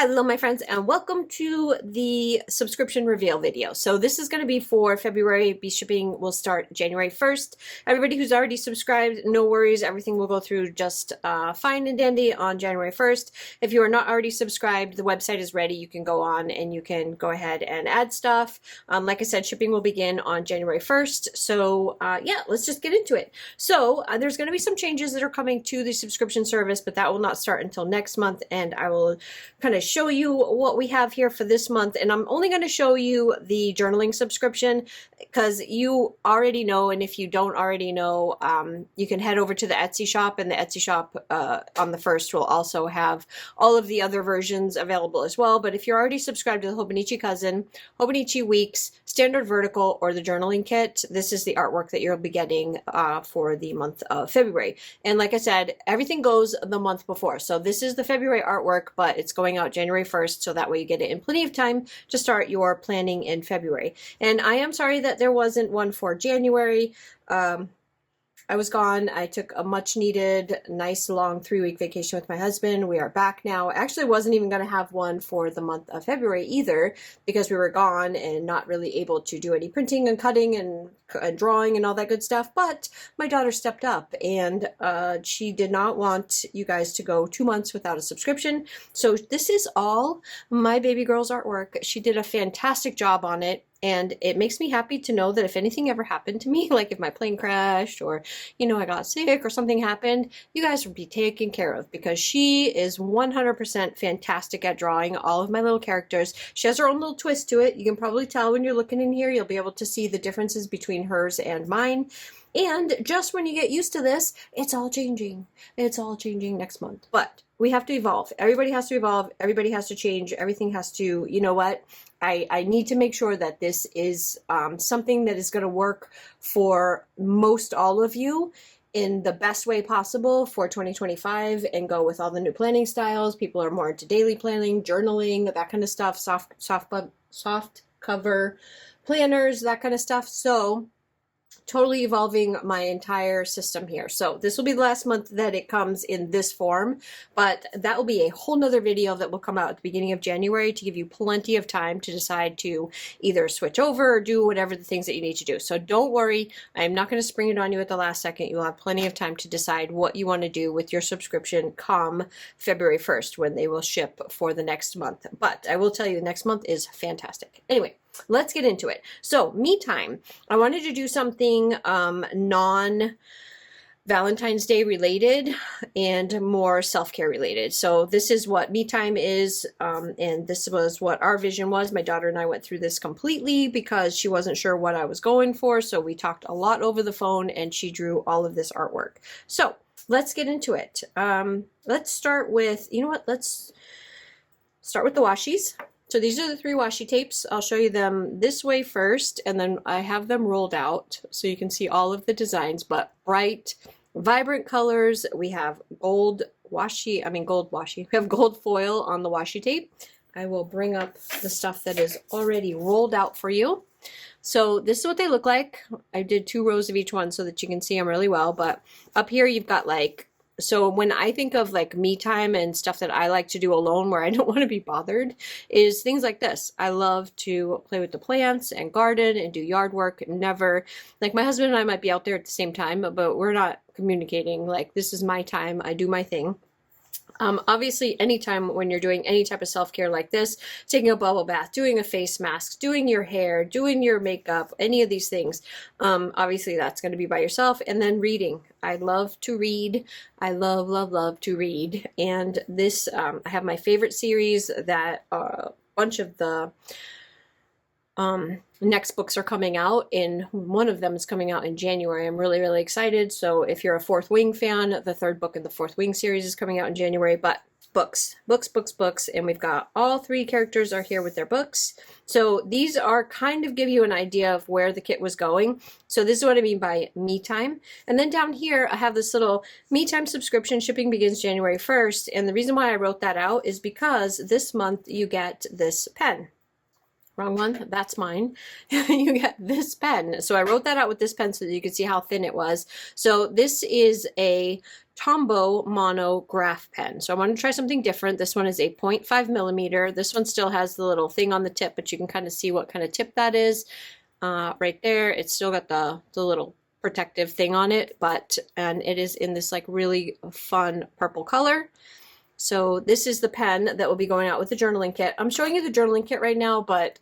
Hello, my friends, and welcome to the subscription reveal video. So this is going to be for February. Shipping will start January 1st. Everybody who's already subscribed, no worries. Everything will go through just fine and dandy on January 1st. If you are not already subscribed, the website is ready. You can go on and you can go ahead and add stuff. Like I said, shipping will begin on January 1st. So yeah, let's just get into it. So there's going to be some changes that are coming to the subscription service, but that will not start until next month, and I will kind of show you what we have here for this month. And I'm only going to show you the journaling subscription because you already know, and if you don't already know, you can head over to the Etsy shop, and the Etsy shop on the 1st will also have all of the other versions available as well. But if you're already subscribed to the Hobonichi Cousin, Hobonichi Weeks, Standard Vertical, or the journaling kit, this is the artwork that you'll be getting for the month of February. And like I said, everything goes the month before. So this is the February artwork, but it's going out January 1st, so that way you get it in plenty of time to start your planning in February. And I am sorry that there wasn't one for January. I was gone. I took a much needed, nice long 3-week vacation with my husband. We are back now. I actually wasn't even going to have one for the month of February either, because we were gone and not really able to do any printing and cutting and drawing and all that good stuff. But my daughter stepped up, and she did not want you guys to go 2 months without a subscription. So this is all my baby girl's artwork. She did a fantastic job on it. And it makes me happy to know that if anything ever happened to me, like if my plane crashed or, you know, I got sick or something happened, you guys would be taken care of, because she is 100% fantastic at drawing all of my little characters. She has her own little twist to it. You can probably tell when you're looking in here. You'll be able to see the differences between hers and mine. And just when you get used to this, it's all changing. It's all changing next month. But we have to evolve. Everybody has to evolve. Everybody has to change. Everything has to, you know what? I need to make sure that this is something that is going to work for most all of you in the best way possible for 2025, and go with all the new planning styles. People are more into daily planning, journaling, that kind of stuff, soft cover planners, that kind of stuff. So totally evolving my entire system here. So this will be the last month that it comes in this form, but that will be a whole nother video that will come out at the beginning of January to give you plenty of time to decide to either switch over or do whatever the things that you need to do. So don't worry, I'm not going to spring it on you at the last second. You'll have plenty of time to decide what you want to do with your subscription come February 1st, when they will ship for the next month. But I will tell you, next month is fantastic. Anyway, let's get into it. So, me time. I wanted to do something non-Valentine's Day related and more self-care related. So this is what me time is, and this was what our vision was. My daughter and I went through this completely because she wasn't sure what I was going for. So we talked a lot over the phone, and she drew all of this artwork. So let's get into it. Let's start with, you know what? Let's start with the washies. So these are the 3 washi tapes. I'll show you them this way first, and then I have them rolled out so you can see all of the designs, but bright, vibrant colors. We have gold washi. We have gold foil on the washi tape. I will bring up the stuff that is already rolled out for you. So this is what they look like. I did 2 rows of each one so that you can see them really well, but up here you've got like, so when I think of like me time and stuff that I like to do alone where I don't want to be bothered, is things like this. I love to play with the plants and garden and do yard work. Never, like my husband and I might be out there at the same time, but we're not communicating. Like, this is my time. I do my thing. Obviously, anytime when you're doing any type of self-care like this, taking a bubble bath, doing a face mask, doing your hair, doing your makeup, any of these things, obviously that's going to be by yourself. And then reading. I love to read. I love, love, love to read. And this, I have my favorite series that a bunch of the next books are coming out, and one of them is coming out in January. I'm really, really excited. So if you're a Fourth Wing fan, the 3rd book in the Fourth Wing series is coming out in January. But books, and we've got all 3 characters are here with their books. So these are kind of give you an idea of where the kit was going. So this is what I mean by me time. And then down here I have this little me time subscription. Shipping begins January 1st, and the reason why I wrote that out is because this month you get this pen wrong one. That's mine. You get this pen. So I wrote that out with this pen so that you could see how thin it was. So this is a Tombow mono graph pen. So I want to try something different. This one is a 0.5 millimeter. This one still has the little thing on the tip, but you can kind of see what kind of tip that is right there. It's still got the little protective thing on it, and it is in this like really fun purple color. So this is the pen that will be going out with the journaling kit. I'm showing you the journaling kit right now, but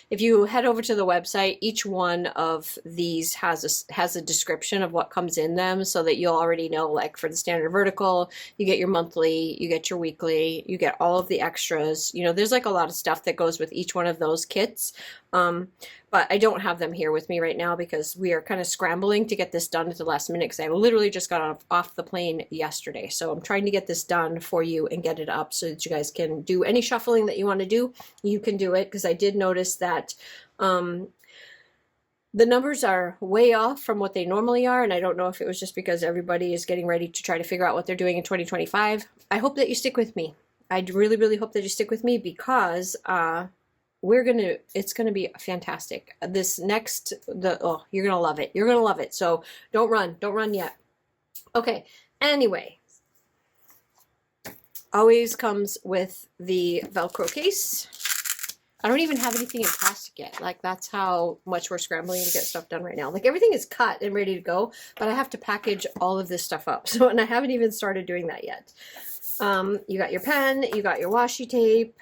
if you head over to the website, each one of these has a description of what comes in them so that you'll already know, like for the standard vertical, you get your monthly, you get your weekly, you get all of the extras. You know, there's like a lot of stuff that goes with each one of those kits. But I don't have them here with me right now because we are kind of scrambling to get this done at the last minute because I literally just got off the plane yesterday. So I'm trying to get this done for you and get it up so that you guys can do any shuffling that you want to do. You can do it because I did notice that the numbers are way off from what they normally are. And I don't know if it was just because everybody is getting ready to try to figure out what they're doing in 2025. I hope that you stick with me. I really, really hope that you stick with me because it's gonna be fantastic. This next, you're gonna love it. You're gonna love it. So don't run yet. Okay, anyway, always comes with the Velcro case. I don't even have anything in plastic yet. Like that's how much we're scrambling to get stuff done right now. Like everything is cut and ready to go, but I have to package all of this stuff up. So, and I haven't even started doing that yet. You got your pen, you got your washi tape.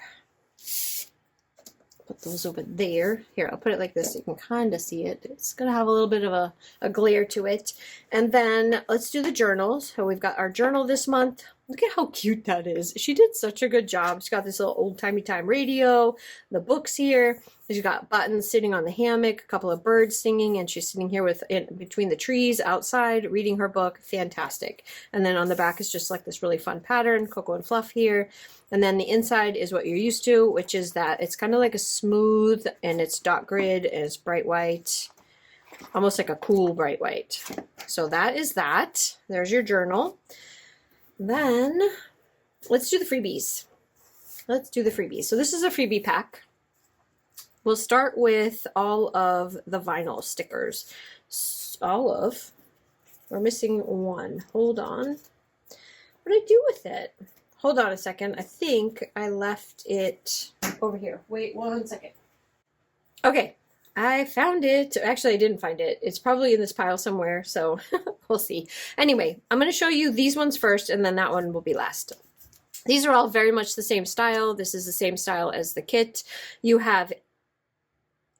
Put those over there. Here, I'll put it like this so you can kind of see it. It's going to have a little bit of a glare to it. And then let's do the journals. So we've got our journal this month. Look at how cute that is. She did such a good job. She's got this little old-timey time radio, the books here. She's got buttons sitting on the hammock, a couple of birds singing, and she's sitting here between the trees outside reading her book. Fantastic. And then on the back is just like this really fun pattern, Cocoa and Fluff here. And then the inside is what you're used to, which is that it's kind of like a smooth, and it's dot grid, and it's bright white, almost like a cool bright white. So that is that. There's your journal. Then let's do the freebies. Let's do the freebies. So this is a freebie pack. We'll start with all of the vinyl stickers. We're missing one. Hold on. What did I do with it? Hold on a second. I think I left it over here. Wait 1 second. Okay, I found it. Actually, I didn't find it. It's probably in this pile somewhere, so we'll see. Anyway, I'm going to show you these ones first, and then that one will be last. These are all very much the same style. This is the same style as the kit. You have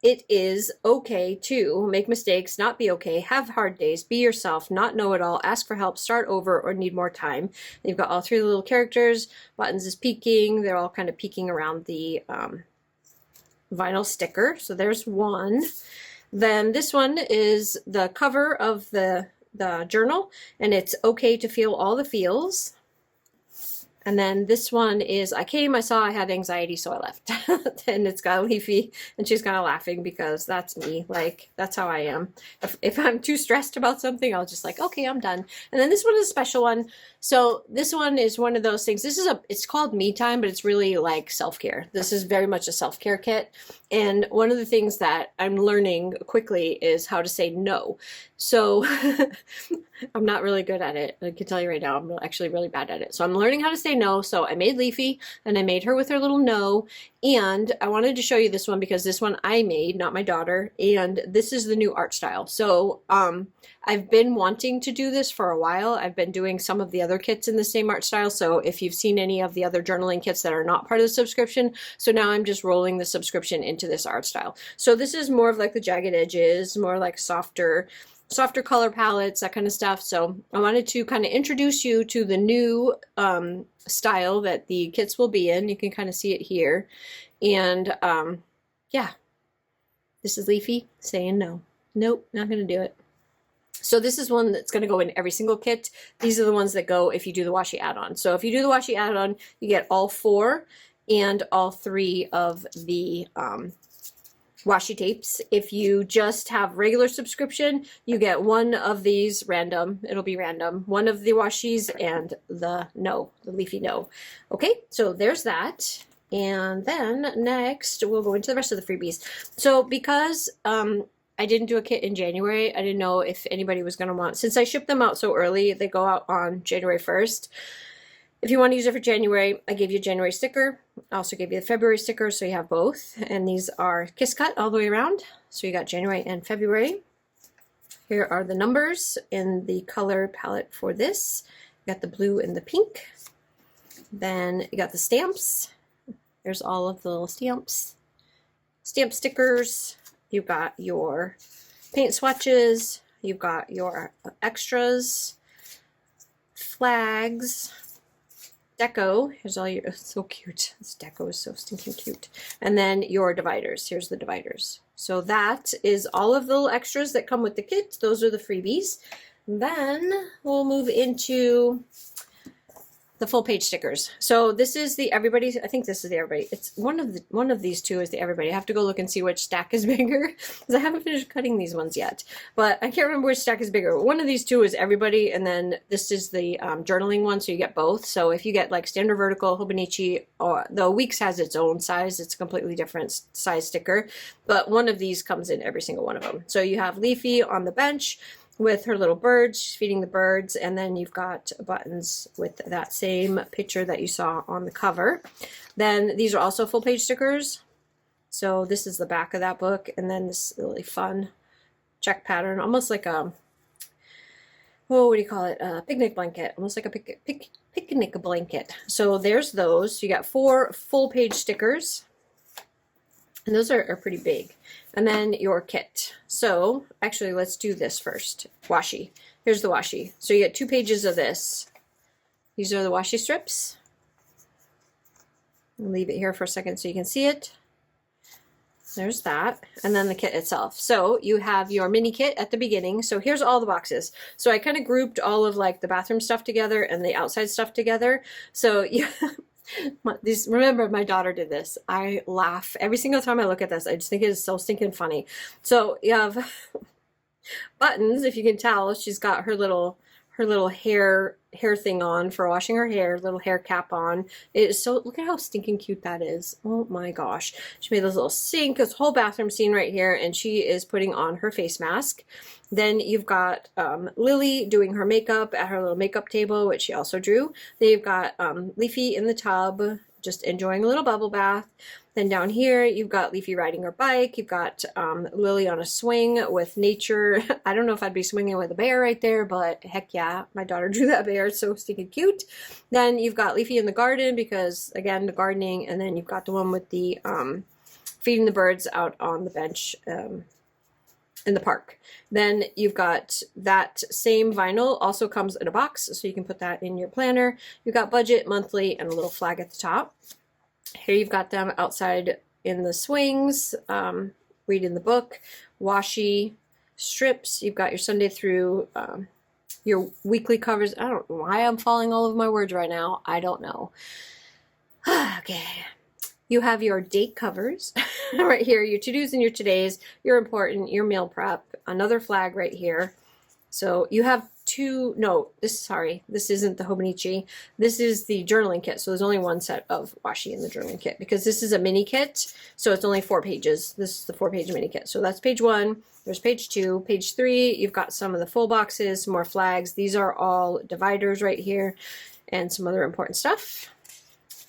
it is okay to make mistakes, not be okay, have hard days, be yourself, not know it all, ask for help, start over, or need more time. And you've got all three little characters. Buttons is peeking. They're all kind of peeking around the vinyl sticker. So there's one. Then this one is the cover of the journal, and it's okay to feel all the feels. And then this one is, I came, I saw I had anxiety, so I left. And it's got Leafy, and she's kind of laughing because that's me. Like, that's how I am. If I'm too stressed about something, I'll just like, okay, I'm done. And then this one is a special one. So this one is one of those things. It's called Me Time, but it's really like self-care. This is very much a self-care kit. And one of the things that I'm learning quickly is how to say no. So I'm not really good at it. I can tell you right now, I'm actually really bad at it. So I'm learning how to say no. So I made Leafy, and I made her with her little no. And I wanted to show you this one because this one I made, not my daughter. And this is the new art style. So I've been wanting to do this for a while. I've been doing some of the other kits in the same art style. So if you've seen any of the other journaling kits that are not part of the subscription, so now I'm just rolling the subscription into this art style. So this is more of like the jagged edges, more like softer color palettes, that kind of stuff. So I wanted to kind of introduce you to the new style that the kits will be in. You can kind of see it here. And yeah, this is Leafy saying no. Nope, not going to do it. So this is one that's going to go in every single kit. These are the ones that go if you do the washi add-on. So if you do the washi add-on, you get all 4 and all 3 of the washi tapes. If you just have regular subscription, you get 1 of these random. It'll be random. 1 of the washis and the Leafy no. Okay, so there's that. And then next we'll go into the rest of the freebies. So because I didn't do a kit in January, I didn't know if anybody was going to want, since I shipped them out so early, they go out on January 1st. If you want to use it for January, I gave you a January sticker. I also gave you the February sticker, so you have both. And these are kiss cut all the way around. So you got January and February. Here are the numbers in the color palette for this. You got the blue and the pink. Then you got the stamps. There's all of the little stamps. Stamp stickers. You've got your paint swatches. You've got your extras. Flags. Deco, here's all your, it's so cute. This deco is so stinking cute. And then your dividers, here's the dividers. So that is all of the little extras that come with the kit. Those are the freebies. Then we'll move into the full page stickers. So this is the everybody, I think this is the everybody. It's one of these two is the everybody. I have to go look and see which stack is bigger because I haven't finished cutting these ones yet. But I can't remember which stack is bigger. One of these two is everybody, and then this is the journaling one, so you get both. So if you get like standard vertical, Hobonichi, or the Weeks has its own size, it's a completely different size sticker. But one of these comes in every single one of them. So you have Leafy on the bench with her little birds, she's feeding the birds, and then you've got buttons with that same picture that you saw on the cover. Then these are also full page stickers. So this is the back of that book, and then this really fun check pattern, almost like a, oh, what do you call it? A picnic blanket, almost like a picnic blanket. So there's those. You got 4 full page stickers, and those are pretty big. And then your kit. So actually, let's do this first. Washi. Here's the washi. So you get 2 pages of this. These are the washi strips. I'll leave it here for a second so you can see it. There's that. And then the kit itself. So you have your mini kit at the beginning. So here's all the boxes. So I kind of grouped all of like the bathroom stuff together and the outside stuff together. So yeah. Remember, my daughter did this. I laugh every single time I look at this. I just think it is so stinking funny. So you have buttons, if you can tell. She's got her little hair thing on for washing her hair, little hair cap on. It is so, look at how stinking cute that is. Oh my gosh. She made this little sink, this whole bathroom scene right here, and she is putting on her face mask. Then you've got Lily doing her makeup at her little makeup table, which she also drew. Then you've got Leafy in the tub, just enjoying a little bubble bath. Then down here, you've got Leafy riding her bike. You've got Lily on a swing with nature. I don't know if I'd be swinging with a bear right there, but heck yeah, my daughter drew that bear. It's so stinking cute. Then you've got Leafy in the garden because, again, the gardening. And then you've got the one with the feeding the birds out on the bench in the park. Then you've got that same vinyl also comes in a box, so you can put that in your planner. You've got budget, monthly, and a little flag at the top. Here you've got them outside in the swings, reading the book, washi, strips. You've got your Sunday through, your weekly covers. I don't know why I'm following all of my words right now. I don't know. Okay. You have your date covers right here, your to-dos and your todays, your important, your meal prep, another flag right here. So you have this isn't the Hobonichi. This is the journaling kit. So there's only one set of washi in the journaling kit because this is a mini kit. So it's only 4 pages. This is the 4-page mini kit. So that's page 1. There's page 2. Page 3, you've got some of the full boxes, some more flags. These are all dividers right here and some other important stuff.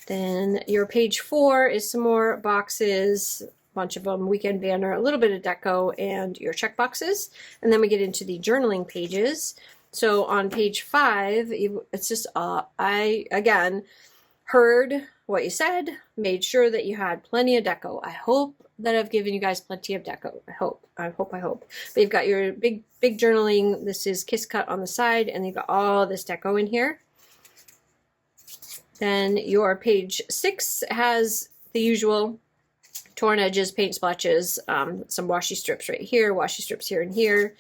Then your page 4 is some more boxes, a bunch of them, weekend banner, a little bit of deco, and your check boxes. And then we get into the journaling pages. So on page 5, it's just, I, again, heard what you said, made sure that you had plenty of deco. I hope that I've given you guys plenty of deco. I hope. But you've got your big journaling. This is Kiss Cut on the side, and you've got all this deco in here. Then your page 6 has the usual torn edges, paint splotches, some washi strips right here, washi strips here and here.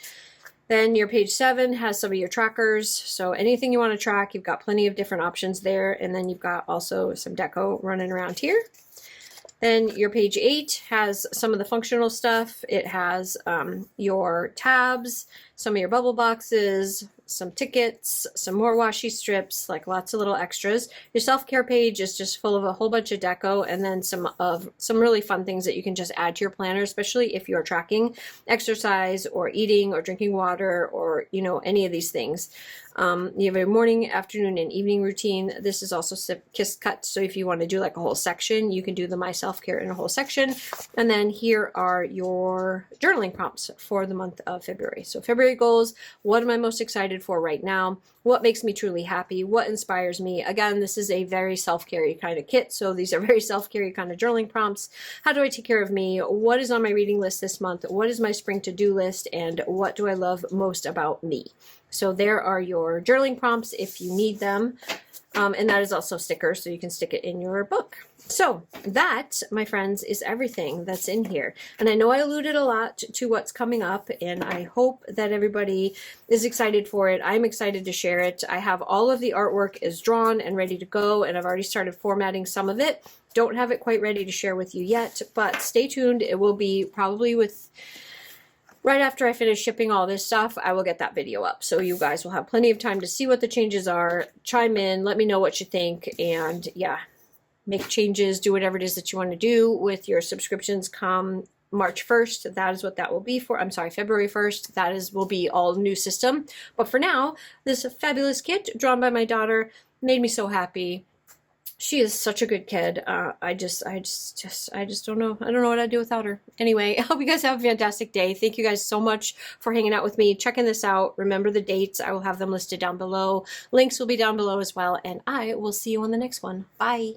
Then your page 7 has some of your trackers. So anything you want to track, you've got plenty of different options there. And then you've got also some deco running around here. Then your page 8 has some of the functional stuff. It has your tabs. some of your bubble boxes, some tickets, some more washi strips, like lots of little extras. Your self-care page is just full of a whole bunch of deco, and then some really fun things that you can just add to your planner, especially if you're tracking exercise or eating or drinking water or, you know, any of these things. You have a morning, afternoon, and evening routine. This is also kiss cut, so if you want to do like a whole section, you can do the my self-care in a whole section. And then here are your journaling prompts for the month of February. So February goals: what am I most excited for right now? What makes me truly happy? What inspires me? Again, this is a very self-care kind of kit, so these are very self-care kind of journaling prompts. How do I take care of me? What is on my reading list this month? What is my spring to-do list? And what do I love most about me? So there are your journaling prompts if you need them. And that is also stickers, so you can stick it in your book. So that, my friends, is everything that's in here. And I know I alluded a lot to what's coming up, and I hope that everybody is excited for it. I'm excited to share it. I have all of the artwork is drawn and ready to go, and I've already started formatting some of it. Don't have it quite ready to share with you yet, but stay tuned. It will be probably right after I finish shipping all this stuff, I will get that video up. So you guys will have plenty of time to see what the changes are, chime in, let me know what you think, and yeah, make changes, do whatever it is that you want to do with your subscriptions come March 1st. That is what that will be for. I'm sorry, February 1st. Will be all new system. But for now, this fabulous kit drawn by my daughter made me so happy. She is such a good kid. I just don't know. I don't know what I'd do without her. Anyway, I hope you guys have a fantastic day. Thank you guys so much for hanging out with me, checking this out. Remember the dates. I will have them listed down below. Links will be down below as well. And I will see you on the next one. Bye.